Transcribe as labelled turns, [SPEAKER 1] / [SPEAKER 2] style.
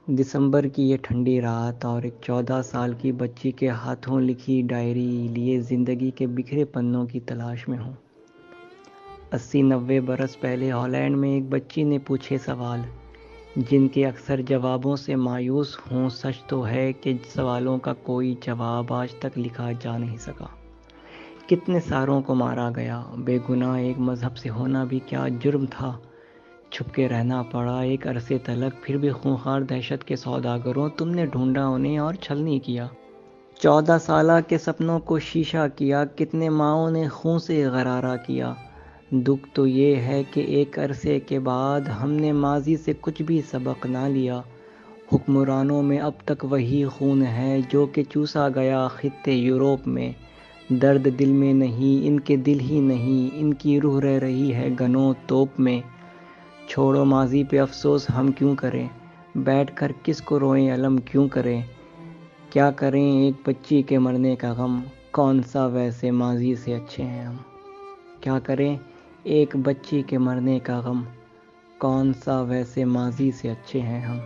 [SPEAKER 1] دسمبر کی یہ ٹھنڈی رات اور ایک 14 سال کی بچی کے ہاتھوں لکھی ڈائری لیے زندگی کے بکھرے پنوں کی تلاش میں ہوں۔ 80-90 برس پہلے ہالینڈ میں ایک بچی نے پوچھے سوال جن کے اکثر جوابوں سے مایوس ہوں۔ سچ تو ہے کہ سوالوں کا کوئی جواب آج تک لکھا جا نہیں سکا۔ کتنے ساروں کو مارا گیا، بے گناہ ایک مذہب سے ہونا بھی کیا جرم تھا، چھپ کے رہنا پڑا ایک عرصے تلک، پھر بھی خونخوار دہشت کے سوداگروں تم نے ڈھونڈا انہیں اور چھل نہیں کیا۔ 14 سالہ کے سپنوں کو شیشہ کیا، کتنے ماؤں نے خون سے غرارہ کیا۔ دکھ تو یہ ہے کہ ایک عرصے کے بعد ہم نے ماضی سے کچھ بھی سبق نہ لیا۔ حکمرانوں میں اب تک وہی خون ہے جو کہ چوسا گیا خطے یورپ میں۔ درد دل میں نہیں، ان کے دل ہی نہیں، ان کی روح رہ رہی ہے گنوں توپ میں۔ چھوڑو ماضی پہ افسوس ہم کیوں کریں، بیٹھ کر کس کو روئیں علم کیوں کریں۔ کیا کریں ایک بچی کے مرنے کا غم، کون سا ویسے ماضی سے اچھے ہیں ہم۔ کیا کریں ایک بچی کے مرنے کا غم، کون سا ویسے ماضی سے اچھے ہیں ہم۔